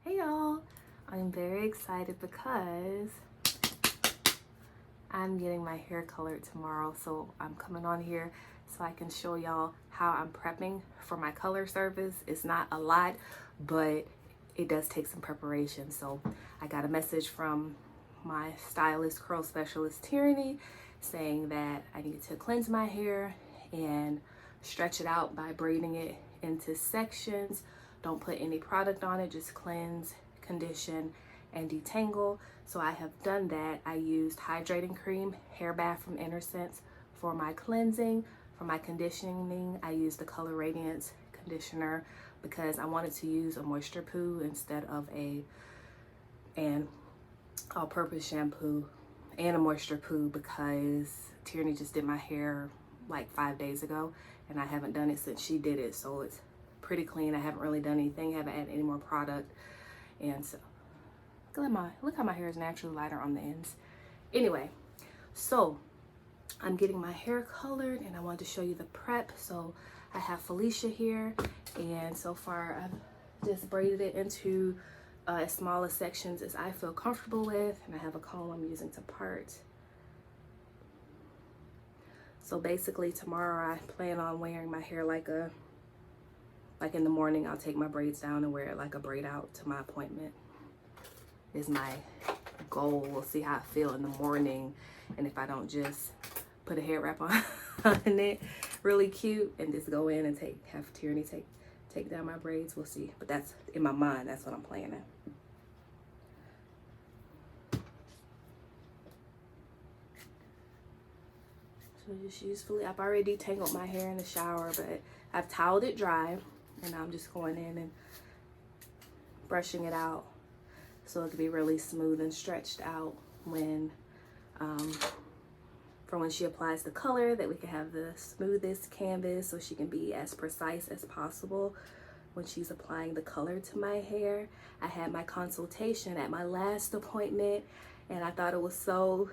Hey y'all, I'm very excited because I'm getting my hair colored tomorrow. So I'm coming on here so I can show y'all how I'm prepping for my color service. It's not a lot, but it does take some preparation. So I got a message from my stylist, curl specialist, Tieraney, saying that I need to cleanse my hair and stretch it out by braiding it into sections. Don't put any product on it, just cleanse, condition, and detangle. So I have done that. I used hydrating cream, hair bath from Innersense for my cleansing. For my conditioning, I used the Color Radiance conditioner because I wanted to use a moisture poo instead of an all-purpose shampoo and a moisture poo, because Tieraney just did my hair like 5 days ago and I haven't done it since she did it. So it's pretty clean. I haven't really done anything, haven't added any more product. And so look how my hair is naturally lighter on the ends. Anyway, so I'm getting my hair colored and I wanted to show you the prep. So I have Felicia here, and so far I've just braided it into as small a sections as I feel comfortable with, and I have a comb I'm using to part. So basically tomorrow I plan on wearing my hair like in the morning. I'll take my braids down and wear it like a braid out to my appointment is my goal. We'll see how I feel in the morning, and if I don't just put a hair wrap on it really cute and just go in and have Tieraney take down my braids, we'll see. But that's in my mind, that's what I'm planning. So just usefully, I've already detangled my hair in the shower, but I've toweled it dry, and I'm just going in and brushing it out so it can be really smooth and stretched out when for when she applies the color, that we can have the smoothest canvas so she can be as precise as possible when she's applying the color to my hair. I had my consultation at my last appointment and I thought it was so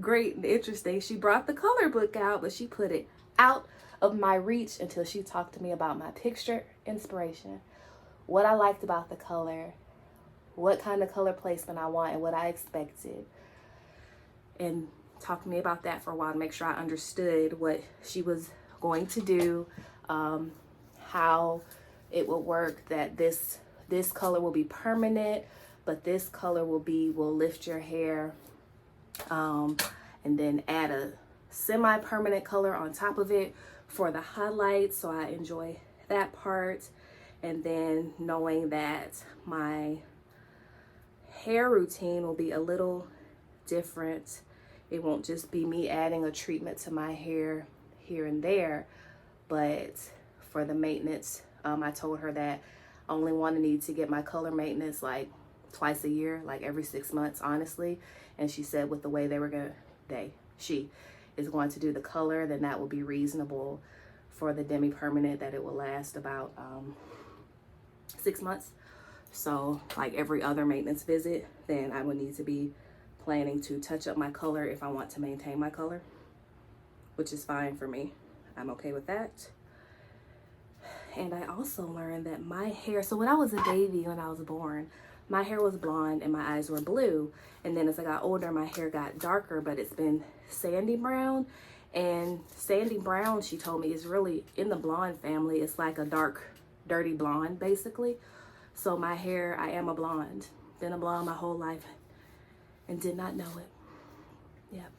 great and interesting. She brought the color book out, but she put it out of my reach until she talked to me about my picture inspiration, what I liked about the color, what kind of color placement I want, and what I expected, and talked to me about that for a while to make sure I understood what she was going to do, how it will work, that this color will be permanent, but this color will lift your hair, and then add a semi-permanent color on top of it for the highlights. So I enjoy that part. And then knowing that my hair routine will be a little different. It won't just be me adding a treatment to my hair here and there, but for the maintenance, I told her that I only need to get my color maintenance like twice a year, like every 6 months, honestly. And she said with the way she is going to do the color, then that will be reasonable for the demi-permanent, that it will last about 6 months. So like every other maintenance visit, then I would need to be planning to touch up my color if I want to maintain my color, which is fine for me. I'm okay with that. And I also learned that my hair, so when I was a baby, when I was born, my hair was blonde and my eyes were blue. And then as I got older, my hair got darker, but it's been sandy brown. And sandy brown, she told me, is really in the blonde family. It's like a dark, dirty blonde, basically. So my hair, I am a blonde. Been a blonde my whole life and did not know it. Yep,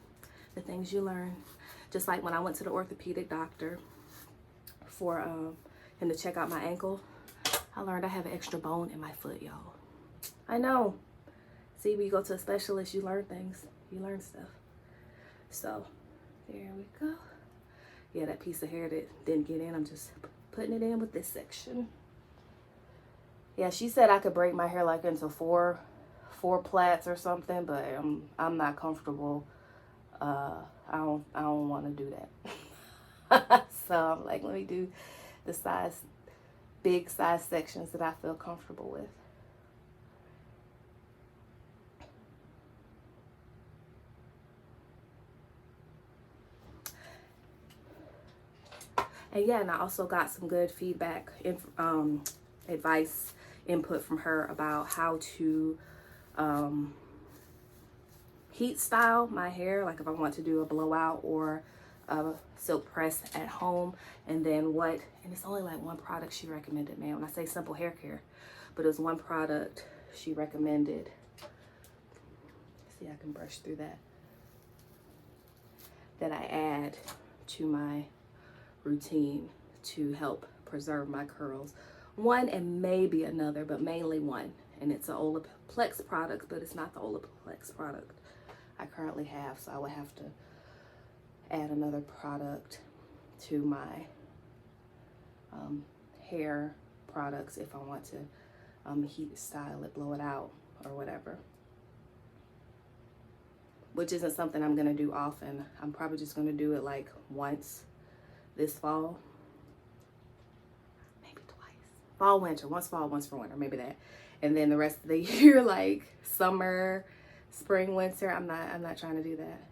the things you learn. Just like when I went to the orthopedic doctor for him to check out my ankle, I learned I have an extra bone in my foot, y'all. I know. See, when you go to a specialist, you learn things. You learn stuff. So, there we go. Yeah, that piece of hair that didn't get in, I'm just putting it in with this section. Yeah, she said I could braid my hair like into four plaits or something, but I'm not comfortable. I don't want to do that. So I'm like, let me do the big size sections that I feel comfortable with. And yeah, and I also got some good feedback, advice input from her about how to heat style my hair, like if I want to do a blowout or a silk press at home. And then and it's only like one product she recommended, man. When I say simple hair care, but it was one product she recommended. See, I can brush through that I add to my routine to help preserve my curls. One and maybe another, but mainly one. And it's an Olaplex product, but it's not the Olaplex product I currently have. So I would have to add another product to my hair products if I want to heat style it, blow it out, or whatever. Which isn't something I'm gonna do often. I'm probably just gonna do it like once this fall. Maybe twice. Fall, winter. Once fall, once for winter. Maybe that. And then the rest of the year, like summer, spring, winter, I'm not trying to do that.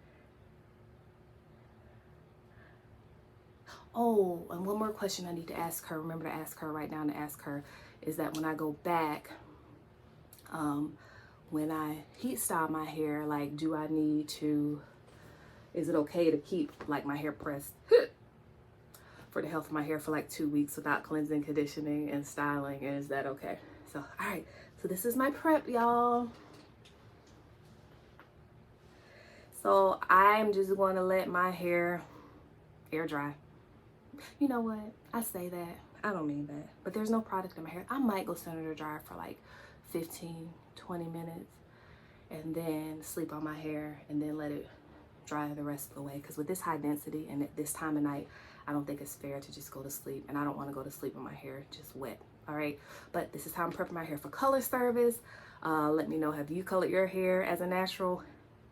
Oh, and one more question I need to ask her. Remember to ask her, write down to ask her, is that when I go back, when I heat style my hair, like, do I need to, is it okay to keep like my hair pressed for the health of my hair for like 2 weeks without cleansing, conditioning, and styling? And is that okay? So, all right. So this is my prep, y'all. So I'm just going to let my hair air dry. You know what? I say that. I don't mean that. But there's no product in my hair. I might go Senator dry for like 15, 20 minutes and then sleep on my hair and then let it dry the rest of the way. Because with this high density and at this time of night, I don't think it's fair to just go to sleep. And I don't want to go to sleep with my hair just wet. All right. But this is how I'm prepping my hair for color service. Let me know, have you colored your hair as a natural?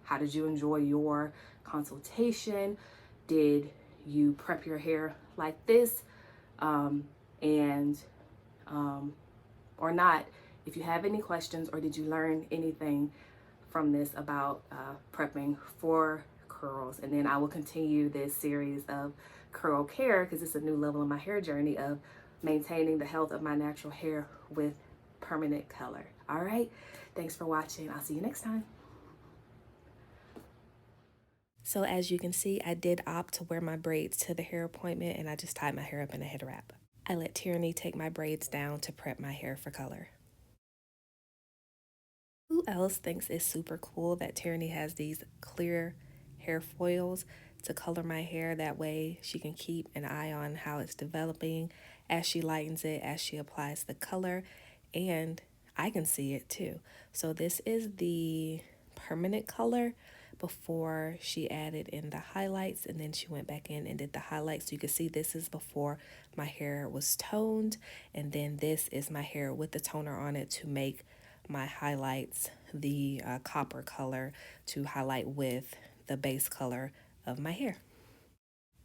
How did you enjoy your consultation? Did you prep your hair like this? Or not? If you have any questions, or did you learn anything from this about prepping for curls? And then I will continue this series of curl care, because it's a new level in my hair journey of maintaining the health of my natural hair with permanent color. All right, thanks for watching. I'll see you next time. So as you can see, I did opt to wear my braids to the hair appointment, and I just tied my hair up in a head wrap. I let Tieraney take my braids down to prep my hair for color. Who else thinks it's super cool that Tieraney has these clear hair foils to color my hair? That way she can keep an eye on how it's developing as she lightens it, as she applies the color, and I can see it too. So this is the permanent color before she added in the highlights, and then she went back in and did the highlights. So you can see this is before my hair was toned, and then this is my hair with the toner on it to make my highlights the copper color to highlight with the base color of my hair.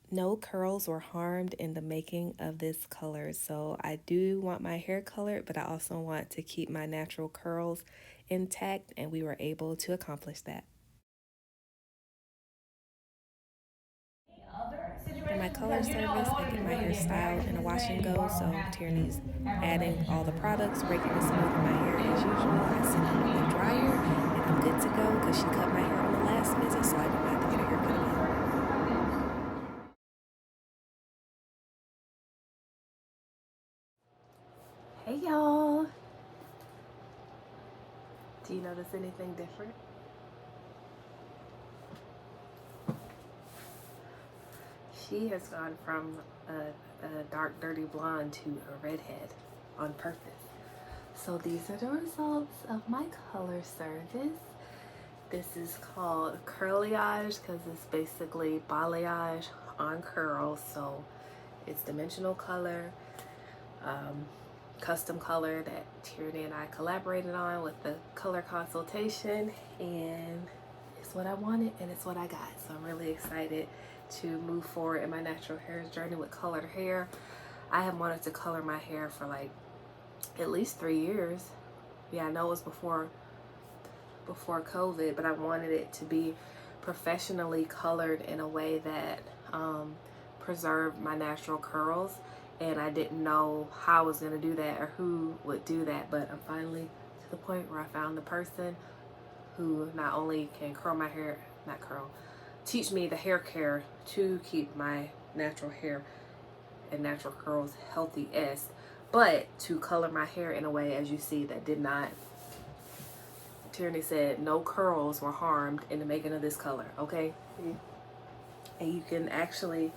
No curls were harmed in the making of this color, so I do want my hair colored, but I also want to keep my natural curls intact, and we were able to accomplish that. For my color service, I get my hair styled in a wash and go, so Tieraney's adding all the products, breaking and smoothing my hair as usual. I send it in the dryer, and I'm good to go because she cut my hair on the last visit, so I didn't have to get a haircut again. Hey y'all! Do you notice anything different? She has gone from a dark, dirty blonde to a redhead on purpose. So these are the results of my color service. This is called curliage because it's basically balayage on curls. So it's dimensional color, custom color that Tieraney and I collaborated on with the color consultation, and it's what I wanted and it's what I got. So I'm really excited to move forward in my natural hair journey with colored hair. I have wanted to color my hair for like at least 3 years. Yeah, I know it was before COVID, but I wanted it to be professionally colored in a way that preserved my natural curls and I didn't know how I was going to do that or who would do that, but I'm finally to the point where I found the person who not only can curl my hair, not curl, teach me the hair care to keep my natural hair and natural curls healthy-est, but to color my hair in a way, as you see, that did not, Tieraney said no curls were harmed in the making of this color, okay? And you can actually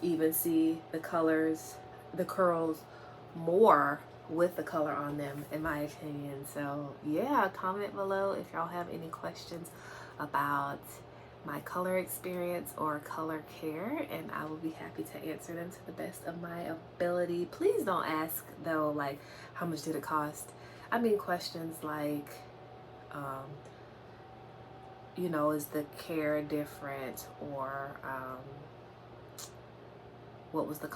even see the colors, the curls more with the color on them, in my opinion. So yeah, comment below if y'all have any questions about my color experience or color care, and I will be happy to answer them to the best of my ability. Please don't ask though, like, how much did it cost? I mean, questions like, you know, is the care different, or what was the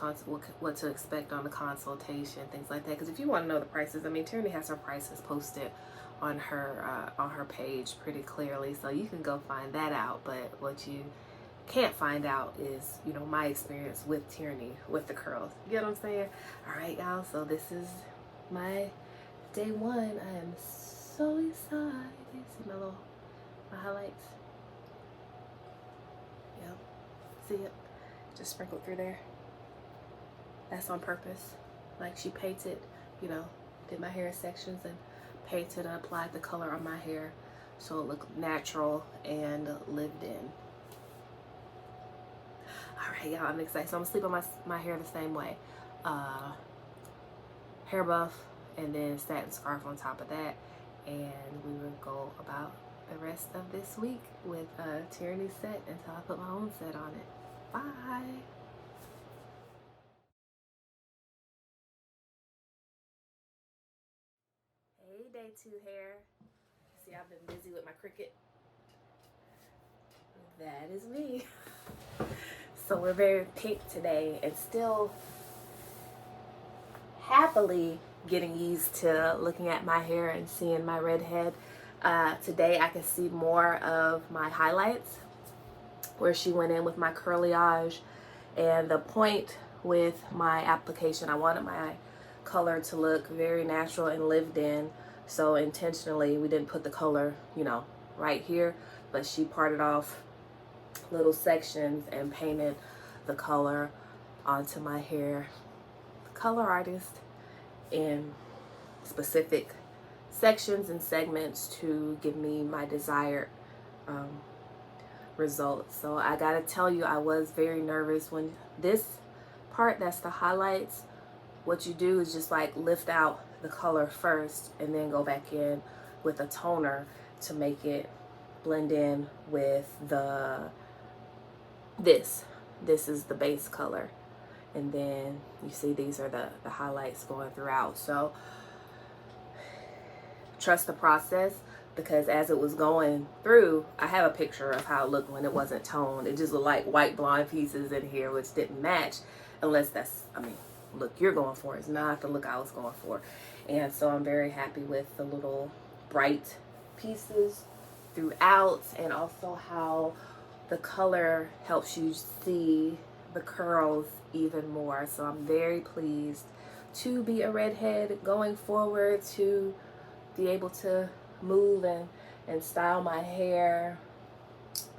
what to expect on the consultation, things like that. Because if you want to know the prices, I mean, Tieraney has her prices posted on her page pretty clearly, so you can go find that out. But what you can't find out is, you know, my experience with Tieraney with the curls. You get what I'm saying? All right, y'all. So this is my day one. I am so excited. See my highlights. Yep. See it? Just sprinkled through there. That's on purpose. Like, she painted, you know, did my hair sections and painted and applied the color on my hair so it looked natural and lived in. All right, y'all, I'm excited. So I'm gonna sleep on my hair the same way. Hair buff and then satin scarf on top of that. And we will go about the rest of this week with Tieraney's set until I put my own set on it. Bye. Hey, day two hair. See, I've been busy with my Cricut. That is me. So we're very pink today and still happily getting used to looking at my hair and seeing my redhead. Today I can see more of my highlights where she went in with my curliage, and the point with my application, I wanted my color to look very natural and lived in, so intentionally we didn't put the color, you know, right here, but she parted off little sections and painted the color onto my hair. Color artist in specific sections and segments to give me my desired results. So I gotta tell you, I was very nervous when this part, that's the highlights, what you do is just like lift out the color first and then go back in with a toner to make it blend in with this is the base color, and then you see these are the highlights going throughout. So trust the process, because as it was going through, I have a picture of how it looked when it wasn't toned. It just looked like white blonde pieces in here which didn't match, unless that's, I mean, look you're going for is not the look I was going for. And so I'm very happy with the little bright pieces throughout, and also how the color helps you see the curls even more. So I'm very pleased to be a redhead going forward, to be able to move and style my hair.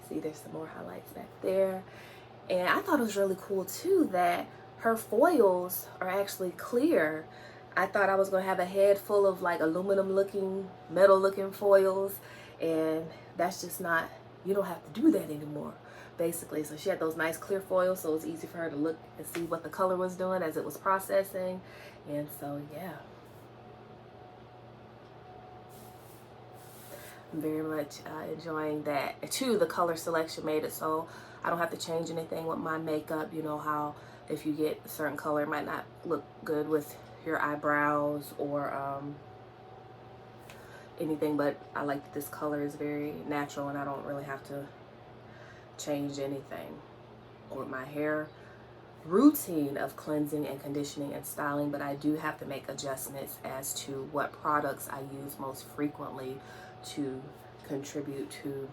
See, there's some more highlights back there. And I thought it was really cool too that her foils are actually clear. I thought I was gonna have a head full of like aluminum looking, metal looking foils, and that's just not, you don't have to do that anymore, basically. So she had those nice clear foils, so it was easy for her to look and see what the color was doing as it was processing. And so yeah, I'm very much enjoying that too. The color selection made it so I don't have to change anything with my makeup. You know how if you get a certain color, it might not look good with your eyebrows or anything, but I like that this color is very natural and I don't really have to change anything with my hair routine of cleansing and conditioning and styling. But I do have to make adjustments as to what products I use most frequently to contribute to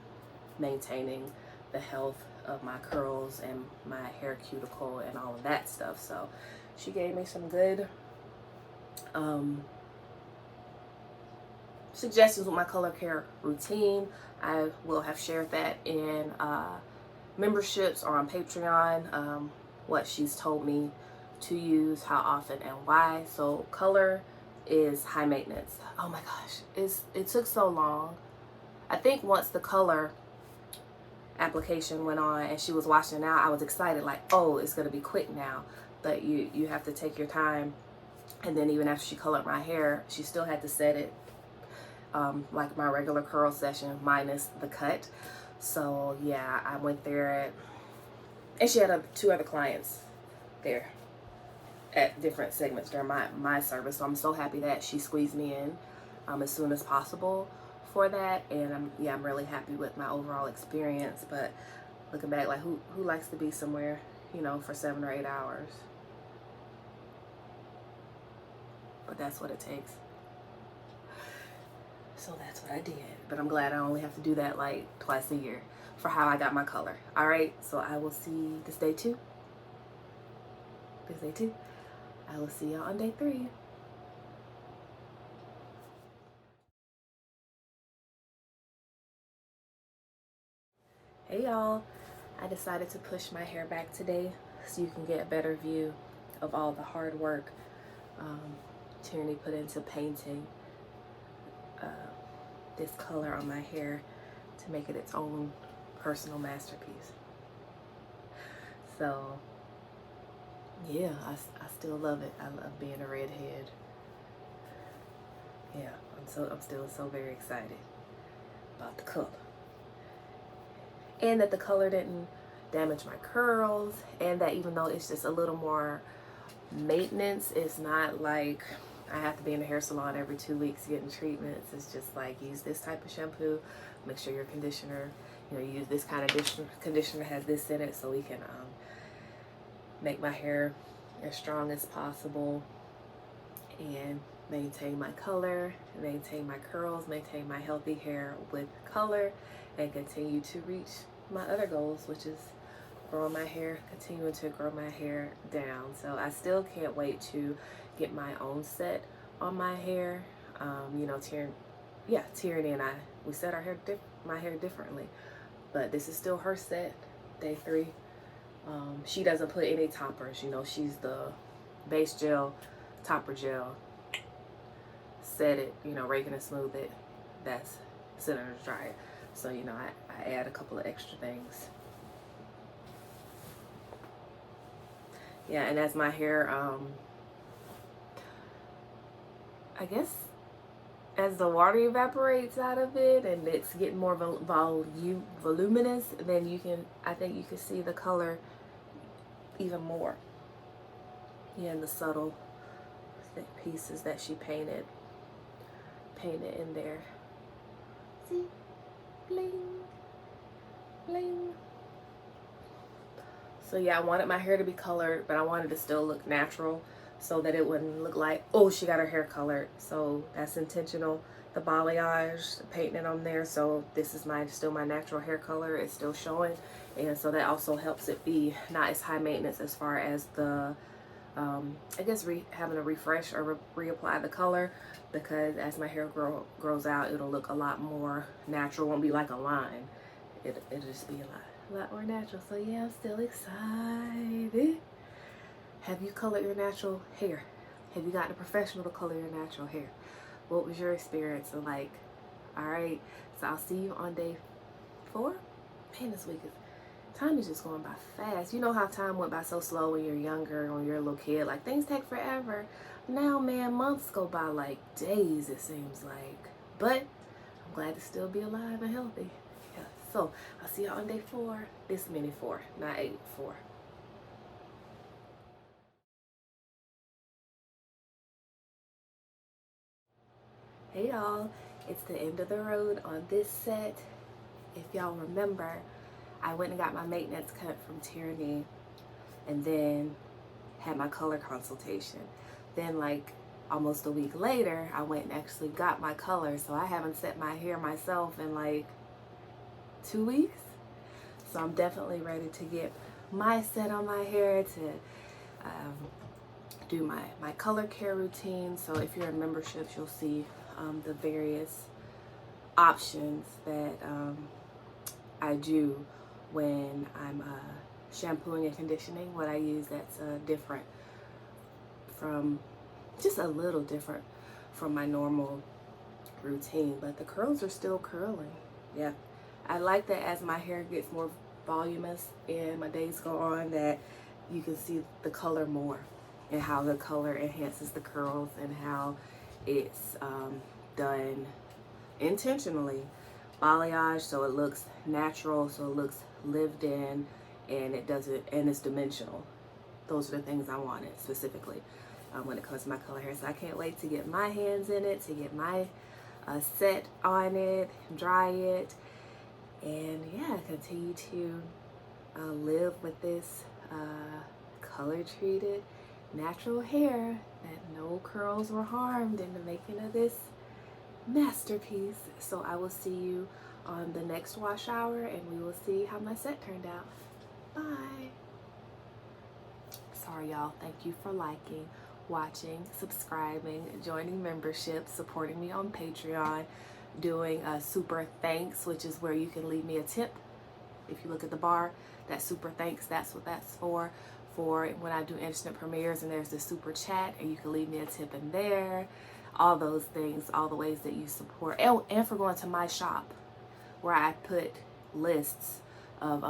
maintaining the health of my curls and my hair cuticle and all of that stuff. So She gave me some good suggestions with my color care routine. I will have shared that in memberships or on Patreon, what she's told me to use, how often, and why. So color is high maintenance. Oh my gosh, it took so long. I think once the color application went on and she was washing it out, I was excited, like, oh, it's gonna be quick now. But you have to take your time. And then even after she colored my hair, she still had to set it like my regular curl session minus the cut. So yeah, I went there and she had two other clients there at different segments during my service. So I'm so happy that she squeezed me in as soon as possible for that. And I'm really happy with my overall experience. But looking back, like who likes to be somewhere, you know, for 7 or 8 hours? But that's what it takes. So that's what I did. But I'm glad I only have to do that like twice a year for how I got my color. All right, so I will see this day 2. I will see y'all on day 3. Hey y'all, I decided to push my hair back today so you can get a better view of all the hard work Tieraney put into painting this color on my hair to make it its own personal masterpiece. So yeah, I still love it. I love being a redhead. Yeah, I'm still so very excited about the color. And that the color didn't damage my curls, and that even though it's just a little more maintenance, it's not like I have to be in the hair salon every 2 weeks getting treatments. It's just like, use this type of shampoo, make sure your conditioner, you know, use this kind of conditioner has this in it, so we can make my hair as strong as possible and maintain my color, maintain my curls, maintain my healthy hair with color, and continue to reach my other goals, which is growing my hair, continuing to grow my hair down. So I still can't wait to get my own set on my hair. You know, Tieraney and I, we set my hair differently, but this is still her set, day 3. She doesn't put any toppers. You know, she's the base gel, topper gel, set it, you know, rake it and smooth it. That's sit under the dryer. So, you know, I add a couple of extra things. Yeah, and as my hair, I guess, as the water evaporates out of it and it's getting more voluminous, then I think you can see the color even more. Yeah, and the subtle pieces that she painted in there. See? Bling, bling. So yeah, I wanted my hair to be colored, but I wanted to still look natural so that it wouldn't look like, oh, she got her hair colored. So that's intentional. The balayage, painting it on there. So this is still my natural hair color. It's still showing. And so that also helps it be not as high maintenance as far as the, I guess having to refresh or reapply the color, because as my hair grows out, it'll look a lot more natural. It won't be like a line. It'll just be a lot more natural. So yeah, I'm still excited. Have you colored your natural hair? Have you gotten a professional to color your natural hair? What was your experience like? All right, so I'll see you on day 4. Man, this week time is just going by fast. You know how time went by so slow when you're younger, when you're a little kid. Like, things take forever. Now, man, months go by like days, it seems like. But I'm glad to still be alive and healthy. Yeah. So I'll see y'all on day 4. This mini 4, not 8, 4. Hey y'all, it's the end of the road on this set. If y'all remember, I went and got my maintenance cut from Tieraney and then had my color consultation. Then like almost a week later, I went and actually got my color. So I haven't set my hair myself in like 2 weeks. So I'm definitely ready to get my set on my hair, to do my color care routine. So if you're in memberships, you'll see the various options that I do when I'm shampooing and conditioning. What I use that's different from, just a little different from my normal routine, but the curls are still curling. Yeah, I like that as my hair gets more voluminous and my days go on, that you can see the color more and how the color enhances the curls and how it's done intentionally. Balayage, so it looks natural, so it looks lived in, and it doesn't, and it's dimensional. Those are the things I wanted specifically when it comes to my color hair. So I can't wait to get my hands in it, to get my set on it, dry it, and yeah, continue to live with this color treated natural hair, that no curls were harmed in the making of this masterpiece. So I will see you on the next wash hour, and we will see how my set turned out. Bye. Sorry y'all, thank you for liking, watching, subscribing, joining membership, supporting me on Patreon, doing a super thanks, which is where you can leave me a tip. If you look at the bar, that super thanks, that's what that's for when I do instant premieres, and there's the super chat, and you can leave me a tip in there. All those things, all the ways that you support, and for going to my shop where I put lists of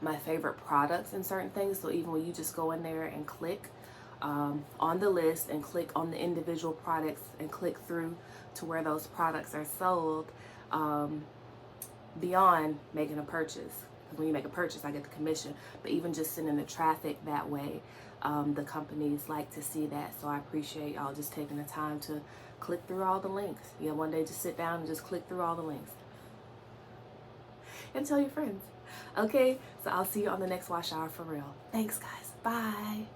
my favorite products and certain things. So even when you just go in there and click on the list and click on the individual products and click through to where those products are sold, beyond making a purchase. When you make a purchase, I get the commission, but even just sending the traffic that way, the companies like to see that. So I appreciate y'all just taking the time to click through all the links. Yeah, one day just sit down and just click through all the links and tell your friends. Okay, so I'll see you on the next wash hour for real. Thanks guys, bye.